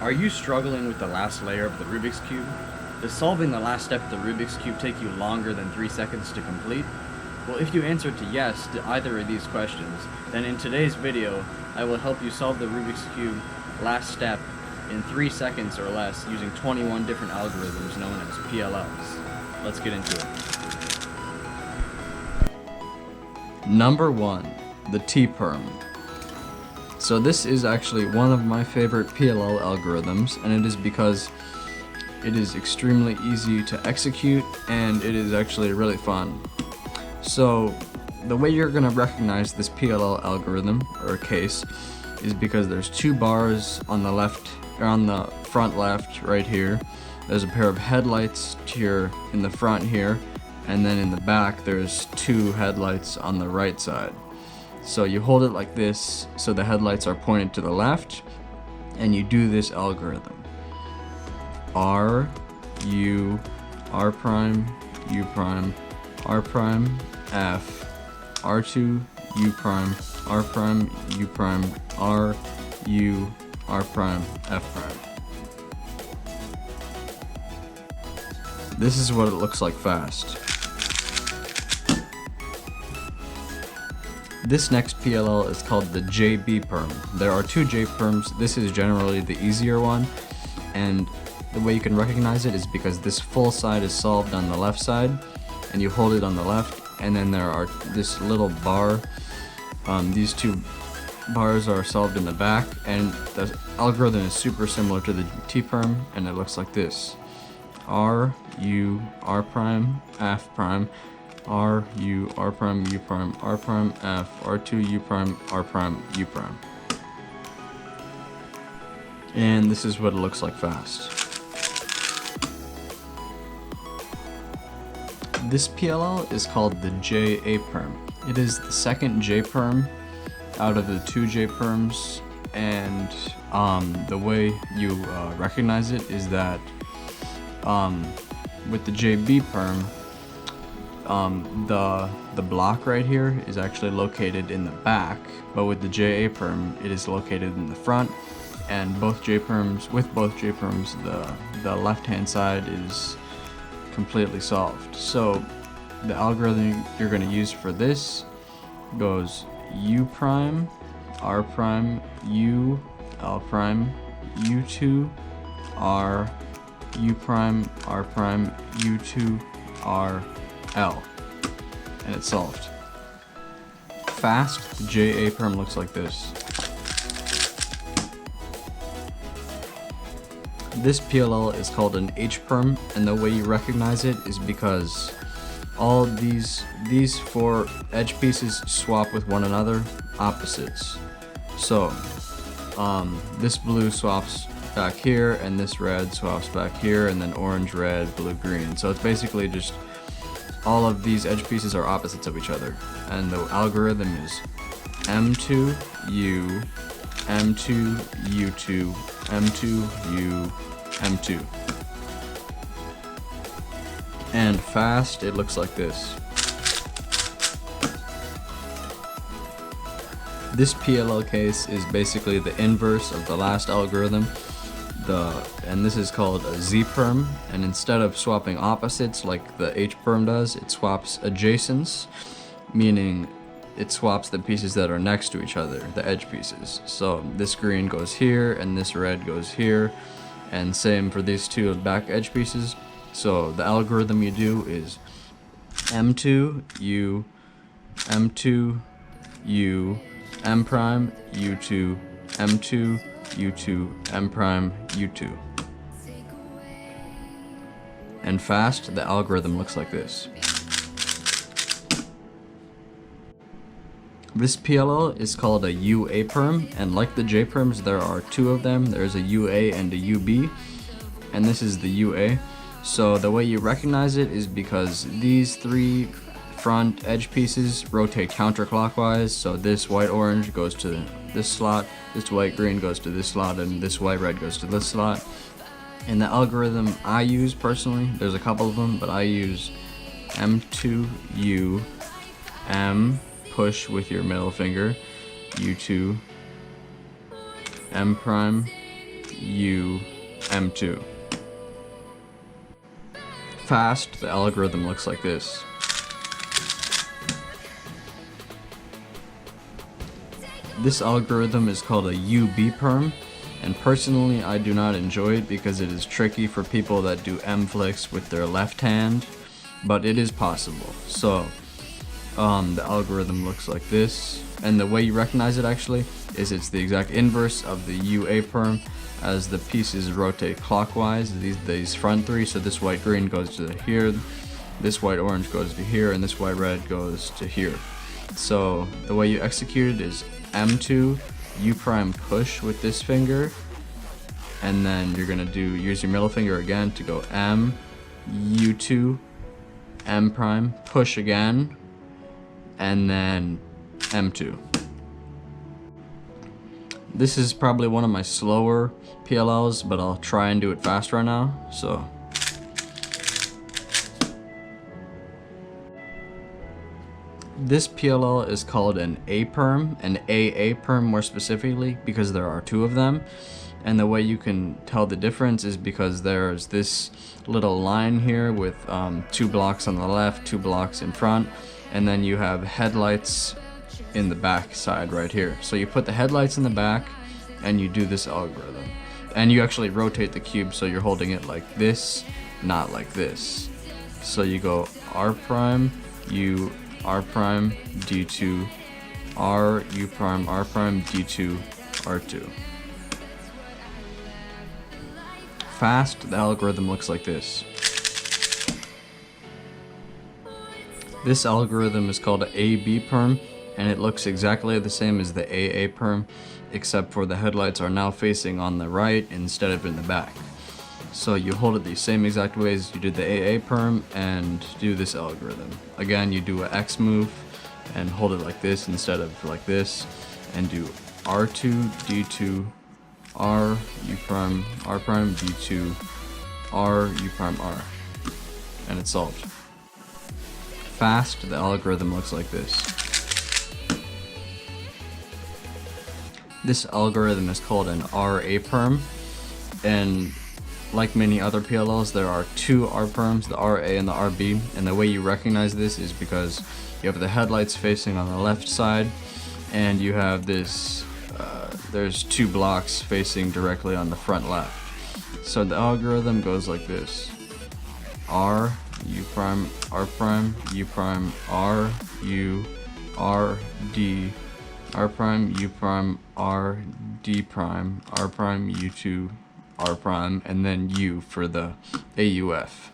Are you struggling with the last layer of the Rubik's Cube? Does solving the last step of the Rubik's Cube take you longer than 3 seconds to complete? Well, if you answered to yes to either of these questions, then in today's video, I will help you solve the Rubik's Cube last step in 3 seconds or less using 21 different algorithms known as PLLs. Let's get into it. Number 1, the T-Perm. So this is actually one of my favorite PLL algorithms, and it is because it is extremely easy to execute and it is actually really fun. So the way you're going to recognize this PLL algorithm or case is because there's 2 bars on the left, or on the front left right here. There's a pair of headlights here in the front here, and then in the back there's 2 headlights on the right side. So you hold it like this so the headlights are pointed to the left, and you do this algorithm. R, U, R prime, U prime, R prime, F, R2, U prime, R prime, U prime, R, U, R prime, F prime. This is what it looks like fast. This next PLL is called the JB Perm. There are 2 J Perms. This is generally the easier one, and the way you can recognize it is because this full side is solved on the left side, and you hold it on the left, and then there are this little bar. These 2 bars are solved in the back, and the algorithm is super similar to the T-Perm, and it looks like this. R, U, R prime, F prime, R, U, R prime, U prime, R prime, F, R2, U prime, R prime, U prime. And this is what it looks like fast. This PLL is called the J.A. Perm. It is the second J Perm out of the 2 J Perms, and the way you recognize it is that with the JB Perm, the block right here is actually located in the back, but with the JA Perm, it is located in the front. And both J Perms, the left-hand side is completely solved. So the algorithm you're going to use for this goes U prime, R prime, U, L prime, U2, R, U prime, R prime, U2, R, L, and it's solved. Fast, the JA Perm looks like this. This PLL is called an H Perm, and the way you recognize it is because all these 4 edge pieces swap with one another, opposites. So this blue swaps back here, and this red swaps back here, and then orange, red, blue, green. So it's basically just all of these edge pieces are opposites of each other, and the algorithm is M2, U, M2, U2, M2, U, M2. And fast, it looks like this. This PLL case is basically the inverse of the last algorithm. And this is called a Z-Perm, and instead of swapping opposites like the H-Perm does, it swaps adjacents, meaning it swaps the pieces that are next to each other, the edge pieces. So this green goes here, and this red goes here, and same for these 2 back edge pieces. So the algorithm you do is M2, U, M2, U, M prime, U2, M2, U2, M prime, U2. And fast, the algorithm looks like this. This PLL is called a U.A. Perm, and like the J Perms, there are 2 of them. There's a U.A. and a U.B., and this is the U.A. So the way you recognize it is because these 3 front edge pieces rotate counterclockwise, so this white-orange goes to this slot, this white-green goes to this slot, and this white-red goes to this slot. And the algorithm I use personally, there's a couple of them, but I use M2U, M, push with your middle finger, U2, M prime, U, M2. Fast, the algorithm looks like this. This algorithm is called a UB perm, and personally I do not enjoy it because it is tricky for people that do M flicks with their left hand, but it is possible. So the algorithm looks like this, and the way you recognize it actually is it's the exact inverse of the U.A. perm, as the pieces rotate clockwise, these front three. So this white green goes to here, this white orange goes to here, and this white red goes to here. So the way you execute it is M2, U prime push with this finger, and then you're gonna use your middle finger again to go M, U2, M prime, push again, and then M2. This is probably one of my slower PLLs, but I'll try and do it fast right now. So this PLL is called an A perm, an AA perm more specifically, because there are two of them. And the way you can tell the difference is because there's this little line here with 2 blocks on the left, 2 blocks in front, and then you have headlights in the back side right here. So you put the headlights in the back and you do this algorithm. And you actually rotate the cube so you're holding it like this, not like this. So you go R prime, U, R prime, D2, R, U prime, R prime, D2, R2. Fast, the algorithm looks like this. This algorithm is called an AB perm, and it looks exactly the same as the AA perm, except for the headlights are now facing on the right instead of in the back. So you hold it the same exact way as you did the AA perm and do this algorithm. Again, you do an X move and hold it like this instead of like this, and do R2, D2, R, U prime, R prime, D2, R, U prime, R. And it's solved. Fast, the algorithm looks like this. This algorithm is called an RA perm, and like many other PLLs, there are 2 R perms, the RA and the RB, and the way you recognize this is because you have the headlights facing on the left side, and you have this, there's 2 blocks facing directly on the front left. So the algorithm goes like this: R, U prime, R prime, U prime, R, U, R, D, R prime, U prime, R, D prime, R prime, U2, R prime, and then U for the AUF.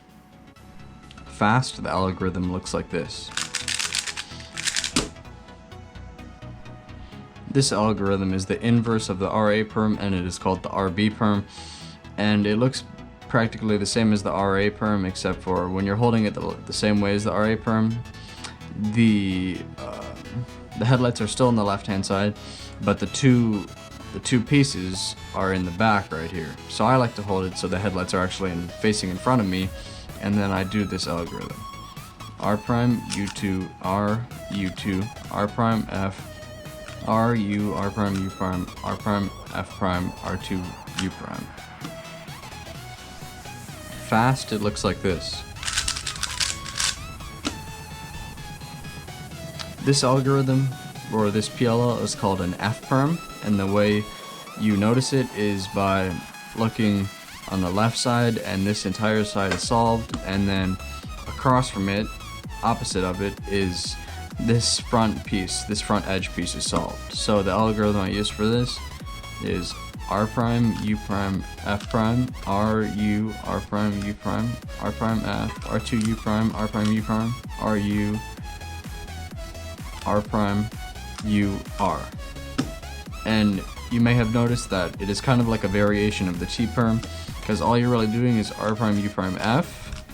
Fast, the algorithm looks like this. This algorithm is the inverse of the RA perm, and it is called the RB perm, and it looks practically the same as the RA perm, except for when you're holding it the same way as the RA perm, the headlights are still on the left hand side, but the two pieces are in the back right here. So I like to hold it so the headlights are actually facing in front of me, and then I do this algorithm: R prime, U2, R, U2, R prime, F, R, U, R prime, U prime, R prime, F prime, R2, U prime. Fast, it looks like this. This algorithm, or this PLL, is called an F perm, and the way you notice it is by looking on the left side, and this entire side is solved, and then across from it, opposite of it, is this front piece, this front edge piece is solved. So the algorithm I use for this is R prime, U prime, F prime, R, U, R prime, U prime, R prime, F, R2, U prime, R prime, U prime, R, U, R prime, U, R. And you may have noticed that it is kind of like a variation of the T perm, because all you're really doing is R prime, U prime, F,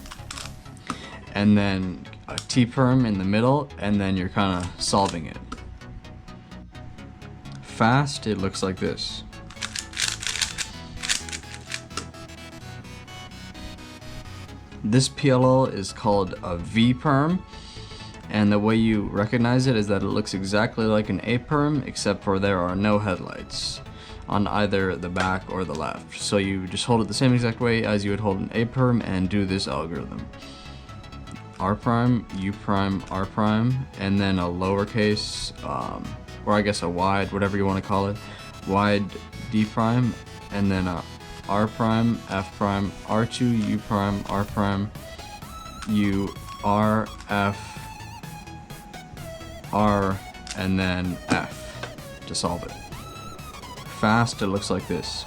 and then a T perm in the middle, and then you're kind of solving it. Fast, it looks like this. This PLL is called a V perm, and the way you recognize it is that it looks exactly like an A perm, except for there are no headlights. on either the back or the left. So you just hold it the same exact way as you would hold an A perm and do this algorithm. R prime, U prime, R prime, and then a lowercase, or I guess a wide, whatever you want to call it, wide D prime, and then a R prime, F prime, R2, U prime, R prime, U, R, F, R, and then F to solve it. Fast, it looks like this.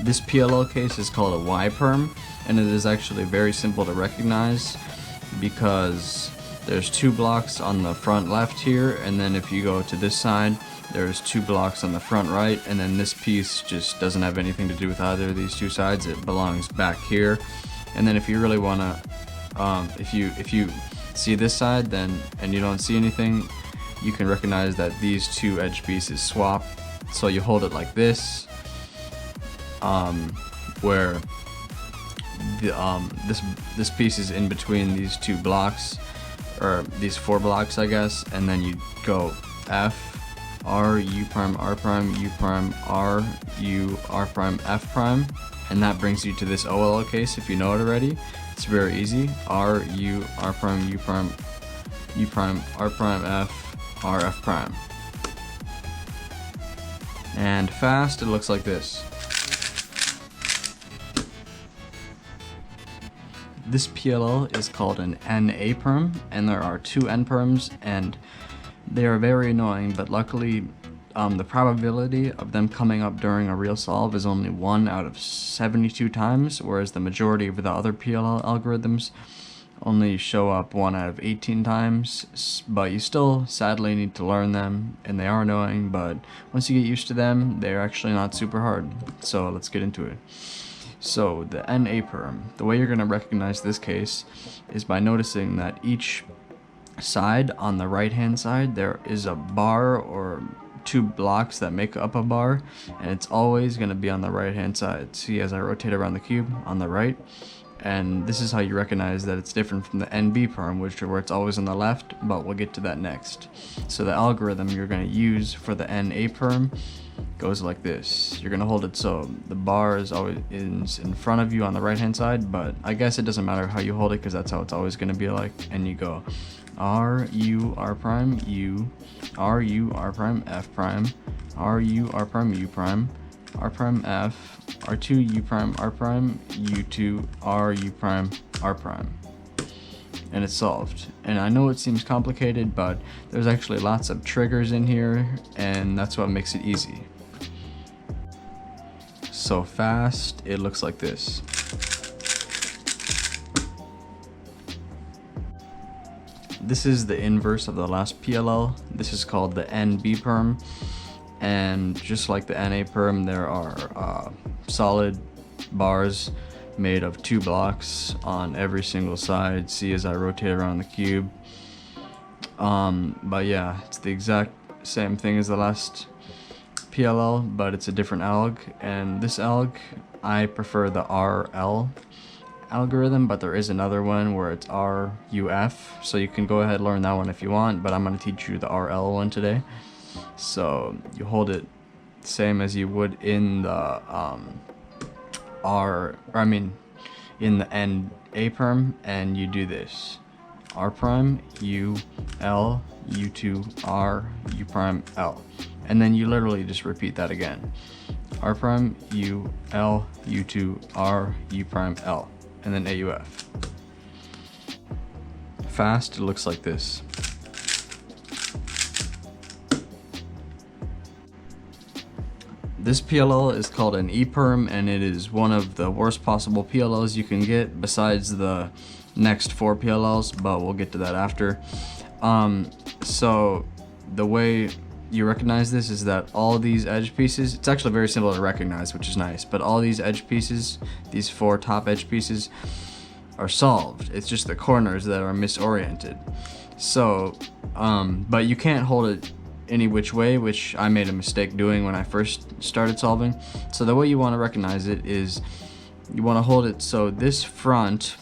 This PLL case is called a Y perm, and it is actually very simple to recognize because there's 2 blocks on the front left here, and then if you go to this side, there's 2 blocks on the front right, and then this piece just doesn't have anything to do with either of these 2 sides. It belongs back here. And then if you really want to, if you see this side then and you don't see anything, you can recognize that these 2 edge pieces swap. So you hold it like this, where the, this piece is in between these 2 blocks, or these 4 blocks I guess, and then you go F, R, U prime, R prime, U prime, R, U, R prime, F prime, and that brings you to this OLL case if you know it already. It's very easy. R, U, R prime, U prime, U prime, R prime, F, R, F prime. And fast, it looks like this. This PLL is called an NA perm, and there are 2 N perms, and they are very annoying, but luckily the probability of them coming up during a real solve is only 1 out of 72 times, whereas the majority of the other PLL algorithms only show up 1 out of 18 times, but you still sadly need to learn them, and they are annoying, but once you get used to them, they're actually not super hard. So let's get into it. So the NA perm, the way you're going to recognize this case is by noticing that each side on the right hand side there is a bar or 2 blocks that make up a bar, and it's always going to be on the right hand side. See, as I rotate around the cube on the right, and this is how you recognize that it's different from the NB perm, where it's always on the left, but we'll get to that next. So the algorithm you're going to use for the NA perm goes like this. You're going to hold it so the bar is always in front of you on the right hand side, but I guess it doesn't matter how you hold it because that's how it's always going to be like, and you go R, U, R prime, U, R, U, R prime, F prime, R, U, R prime, U prime, R prime, F, R2, U prime, R prime, U2, R, U prime, R prime. And it's solved. And I know it seems complicated, but there's actually lots of triggers in here, and that's what makes it easy. So fast, it looks like this. This is the inverse of the last PLL. This is called the NB perm, and just like the NA perm, there are solid bars made of 2 blocks on every single side. See as I rotate around the cube. But yeah, it's the exact same thing as the last PLL, but it's a different alg, and this alg, I prefer the RL algorithm, but there is another one where it's RUF, so you can go ahead and learn that one if you want, but I'm going to teach you the RL one today. So you hold it same as you would in the in the NA perm, and you do this: R prime, U, L, U2, R, U prime, L. And then you literally just repeat that again. R prime, U, L, U2, R, U prime, L. And then AUF. Fast, it looks like this. This PLL is called an E-perm, and it is one of the worst possible PLLs you can get besides the next 4 PLLs, but we'll get to that after. So the way you recognize this is that all these edge pieces, it's actually very simple to recognize, which is nice, but all these edge pieces, these 4 top edge pieces, are solved. It's just the corners that are misoriented. So, but you can't hold it any which way, which I made a mistake doing when I first started solving. So the way you want to recognize it is you want to hold it so this front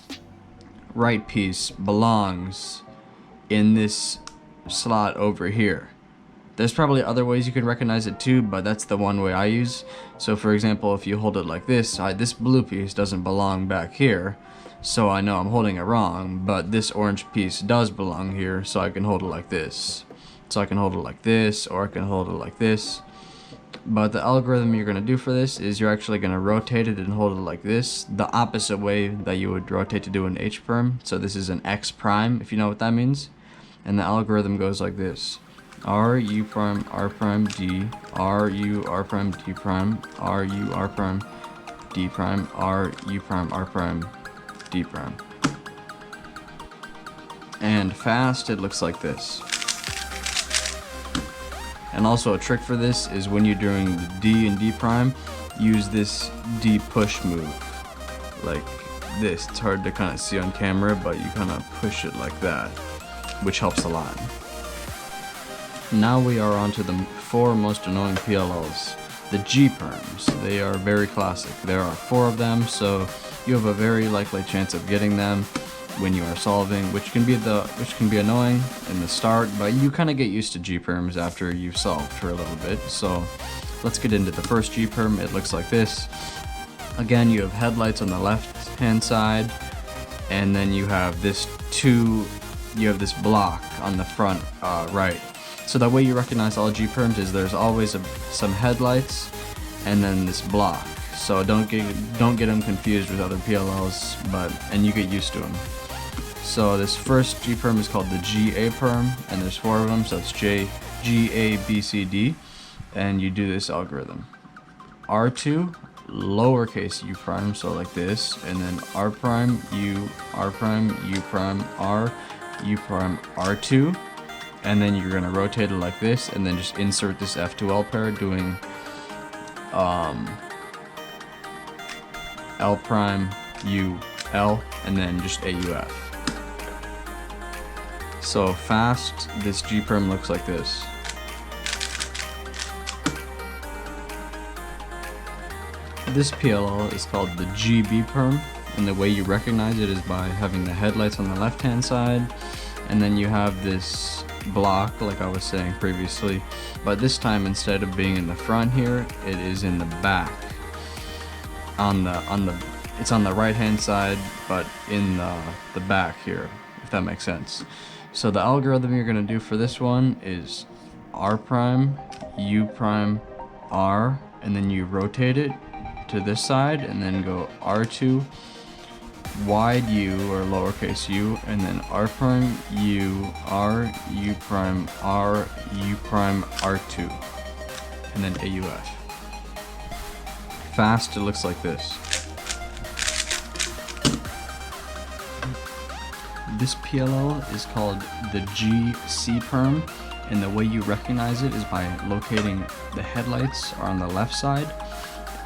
right piece belongs in this slot over here. There's probably other ways you can recognize it too, but that's the one way I use. So for example, if you hold it like this, this blue piece doesn't belong back here, so I know I'm holding it wrong, but this orange piece does belong here, so I can hold it like this. So I can hold it like this, or I can hold it like this. But the algorithm you're going to do for this is you're actually going to rotate it and hold it like this, the opposite way that you would rotate to do an H-perm. So this is an X prime, if you know what that means. And the algorithm goes like this. R, U prime, R prime, D, R, U, R prime, D prime, R, U, R prime, D prime, R, U prime, R prime, D prime. And fast, it looks like this. And also a trick for this is when you're doing the D and D prime, use this D push move, like this. It's hard to kind of see on camera, but you kind of push it like that, which helps a lot. Now we are on to the 4 most annoying PLLs, the G perms. They are very classic. There are 4 of them, so you have a very likely chance of getting them when you are solving, which can be annoying in the start, but you kind of get used to G perms after you've solved for a little bit. So let's get into the first G perm. It looks like this. Again, you have headlights on the left hand side, and then you have this block on the front right. So the way you recognize all G perms is there's always some headlights and then this block. So don't get them confused with other PLLs, and you get used to them. So this first G perm is called the GA perm, and there's 4 of them, so it's G, A, B, C, D, and you do this algorithm. R2, lowercase u prime, so like this, and then R prime, U, R prime, U prime, R, U prime, R2, and then you're gonna rotate it like this, and then just insert this F2L pair doing L prime, U, L, and then just AUF. So fast, this G perm looks like this. This PLL is called the GB perm, and the way you recognize it is by having the headlights on the left hand side, and then you have this block like I was saying previously, but this time instead of being in the front here, it is in the back. It's on the right hand side, but in the back here, if that makes sense. So the algorithm you're gonna do for this one is R prime, U prime, R, and then you rotate it to this side, and then go R2, wide U or lowercase u, and then R prime, U, R, U prime, R, U prime, R2, and then AUF. Fast, it looks like this. This PLL is called the GC perm, and the way you recognize it is by locating the headlights are on the left side,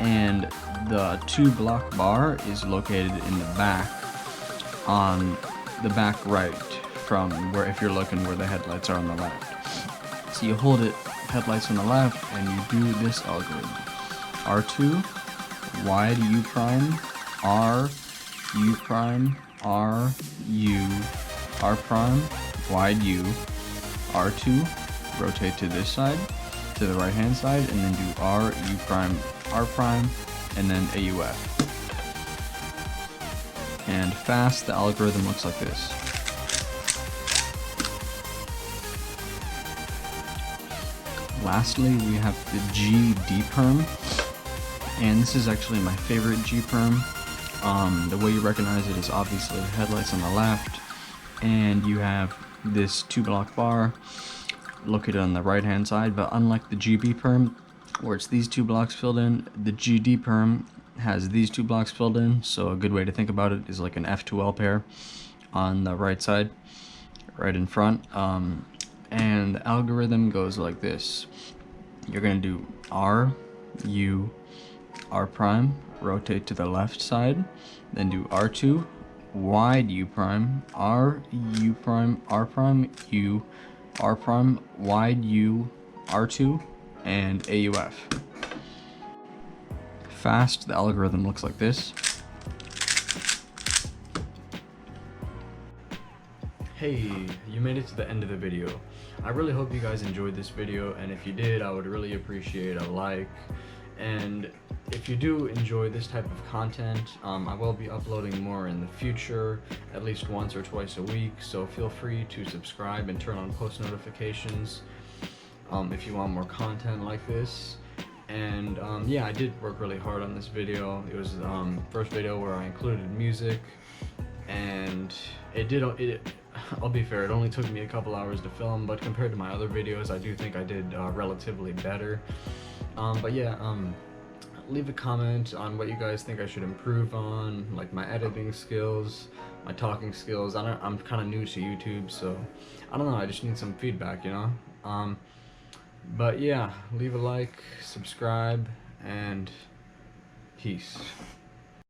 and the 2 block bar is located in the back, on the back right, from where, if you're looking where the headlights are on the left. So you hold it, headlights on the left, and you do this algorithm. R2, wide U prime, R, U prime, R, U, R prime, wide U, R2, rotate to this side, to the right hand side, and then do R, U prime, R prime, and then AUF. And fast, the algorithm looks like this. Lastly, we have the GD perm, and this is actually my favorite G perm. The way you recognize it is obviously the headlights on the left, and you have this 2 block bar located on the right hand side, but unlike the GB perm, where it's these 2 blocks filled in, the GD perm has these 2 blocks filled in, so a good way to think about it is like an F2L pair on the right side, right in front, and the algorithm goes like this. You're going to do R, U, R prime, rotate to the left side, then do R2, wide U prime, R, U prime, R prime, U, R prime, wide U, R2, and AUF. Fast, the algorithm looks like this. Hey, you made it to the end of the video. I really hope you guys enjoyed this video, and if you did, I would really appreciate a like. And if you do enjoy this type of content, I will be uploading more in the future, at least once or twice a week, so feel free to subscribe and turn on post notifications if you want more content like this. And yeah, I did work really hard on this video. It was the first video where I included music, and I'll be fair, it only took me a couple hours to film, but compared to my other videos, I do think I did relatively better. But yeah, leave a comment on what you guys think I should improve on, like my editing skills, my talking skills. I'm kind of new to YouTube, so I don't know, I just need some feedback, you know? But yeah, leave a like, subscribe, and peace.